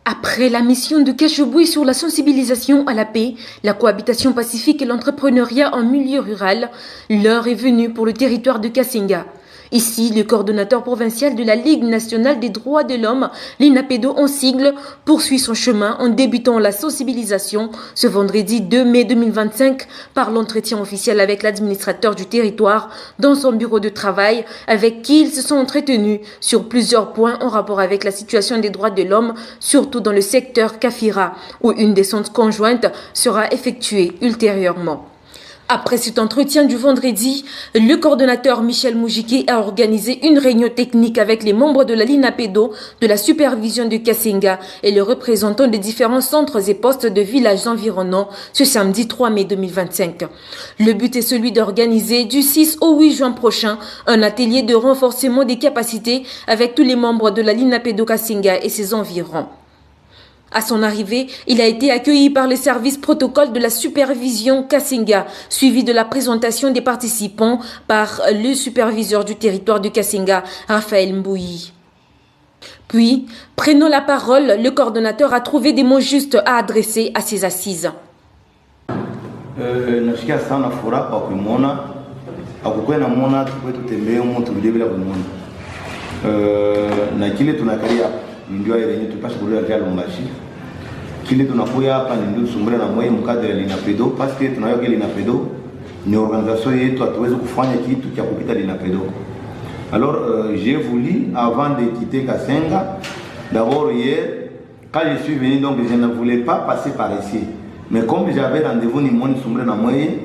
Après la mission de Kachoboué sur la sensibilisation à la paix, la cohabitation pacifique et l'entrepreneuriat en milieu rural, l'heure est venue pour le territoire de Kasenga. Ici, le coordonnateur provincial de la Ligue nationale des droits de l'homme, l'INAPEDO en sigle, poursuit son chemin en débutant la sensibilisation ce vendredi 2 mai 2025 par l'entretien officiel avec l'administrateur du territoire dans son bureau de travail avec qui ils se sont entretenus sur plusieurs points en rapport avec la situation des droits de l'homme, surtout dans le secteur Kafira, où une descente conjointe sera effectuée ultérieurement. Après cet entretien du vendredi, le coordonnateur Michel Moujiki a organisé une réunion technique avec les membres de la l'INAPEDO, de la supervision de Kasenga et les représentants des différents centres et postes de villages environnants ce samedi 3 mai 2025. Le but est celui d'organiser du 6 au 8 juin prochain un atelier de renforcement des capacités avec tous les membres de la l'INAPEDO Kasenga et ses environs. À son arrivée, il a été accueilli par le service protocole de la supervision Kasenga, suivi de la présentation des participants par le superviseur du territoire de Kasenga, Raphaël Mbouyi. Puis, prenant la parole, le coordonnateur a trouvé des mots justes à adresser à ses assises. Kile tunakuya hapa ni ndio sumbura na mwe mkadri ya l'INAPEDO parce que tunayo que l'INAPEDO ni organisation yetu hatuwezi kufanya kitu cha kupita l'INAPEDO. Alors j'ai voulu avant de quitter Kasenga, d'abord hier quand je suis venu donc je ne voulais pas passer par ici. Mais comme j'avais rendez-vous ni mon sumbura na mwe,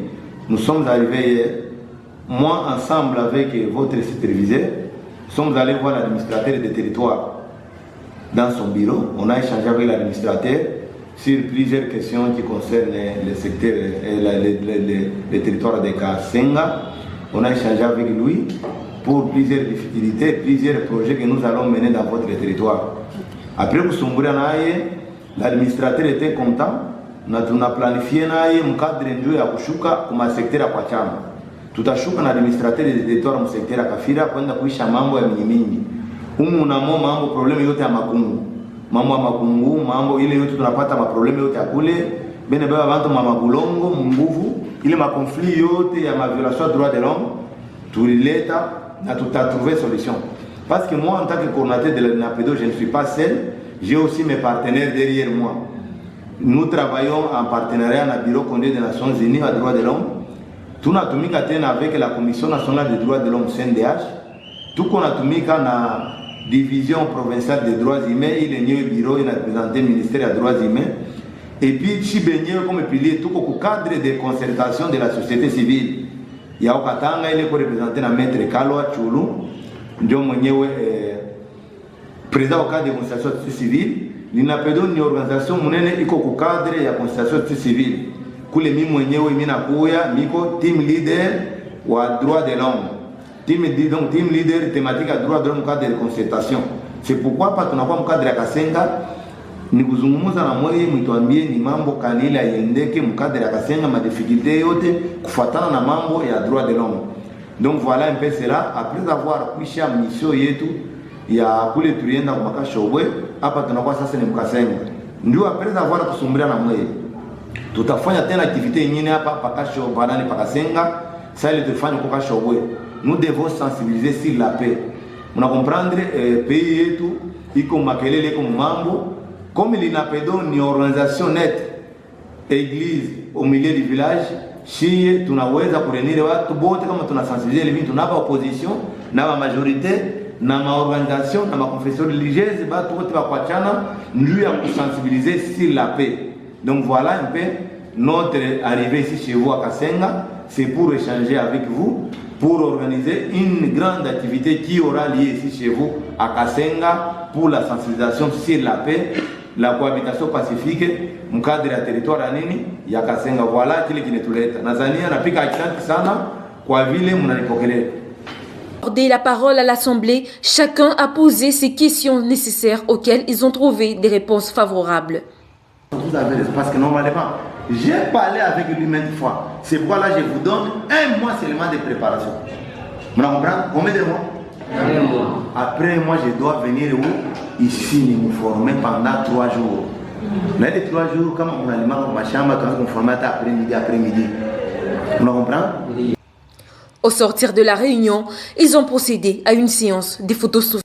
nous sommes arrivés hier, moi ensemble avec votre superviseur, sommes allés voir l'administrateur des territoires dans son bureau. On a échangé avec l'administrateur sur plusieurs questions qui concernent le secteur et les territoires de Kasenga. On a échangé avec lui pour plusieurs difficultés, plusieurs projets que nous allons mener dans votre territoire. Après l'administrateur était content. Nous avons planifié un cadre de kushuka comme secteur à Kwachama. Tout à chouka l'administrateur des territoires mu secteur à Kafira kwenda kuisha mambo ya mingi. Unamo mambo problème yote ya makungu. Mambo ya makungu, mambo ile yote tunapata maprobleme yote ya kule. Bene baba bantu mama bulongo, munguvu, ile ma conflit yote ya ma violation des droits de l'homme, tulileta na trouvé solution. Parce que moi en tant que coordinateur de l'INAPEDO, je ne suis pas seul, j'ai aussi mes partenaires derrière moi. Nous travaillons en partenariat avec le Bureau condé des Nations Unies aux droits de l'homme. Tunatumika tena avec la Commission nationale des droits de l'homme CNDH. Tout qu'on a tumika na division provinciale des droits humains, il est le bureau, il a représenté le ministère des droits humains. Et puis, si béni comme pilier, tout le cadre de concertation de la société civile. Il y a Okatanga, il est représenté dans Maître Kalwa Chulu, président au cadre de concertation civile. L'INAPEDO ni organisation munene iko ku cadre ya concertation civile. Kule mimi mwenyewe mimi nakuya niko team leader wa droit de l'homme. Team leader thématique à droit de l'homme cadre de concertation. C'est pourquoi pas tunakuwa mkadre ya Kasenga ni kuzungumza na mwe mtuambie ni mambo kanila yendeke mkadre ya Kasenga ma difficulté yote kufuatana na mambo ya droit de l'homme. Donc voilà un peu cela après avoir kuisha mission yetu ya kule tulienda kwa Makashobwe hapa tunakuwa sasa ni Mkasenga. Ndio après avoir kusumbria na mwe tutafanya tena activité nyingine hapa Pakashobwe banani Pakasenga ça ile tufanye kwa Kashobwe. Nous devons sensibiliser sur la paix. On a comprendre pays yetu iko makelele iko mambo comme l'INAPEDO ni organisation nette église au milieu du village si tunaweza kurenire watu bote kama tunasensibiliser les tunapa opposition na majorité na ma organisation na ma confession religieuse batu wote bakwachana ndio ya kusensibiliser sur la paix. Donc voilà un peu notre arrivée ici chez vous à Kasenga, c'est pour échanger avec vous, pour organiser une grande activité qui aura lieu ici chez vous à Kasenga pour la sensibilisation sur la paix, la cohabitation pacifique, mu cadre ya territoire ya nini ya Kasenga. Voilà kile kinetuleta. Nazania napika asante sana kwa vile mnanipokelea. Dès la parole à l'Assemblée, chacun a posé ses questions nécessaires auxquelles ils ont trouvé des réponses favorables. Vous avez parce que normalement, j'ai parlé avec lui maintes fois. C'est pourquoi là je vous donne un mois seulement de préparation. Vous comprenez? Combien de mois? Après, moi, je dois venir ici me former pendant 3 jours. Mais les 3 jours, comme on aliment pour ma chambre, on me forme après-midi. On comprend? Au sortir de la réunion, ils ont procédé à une séance des photos.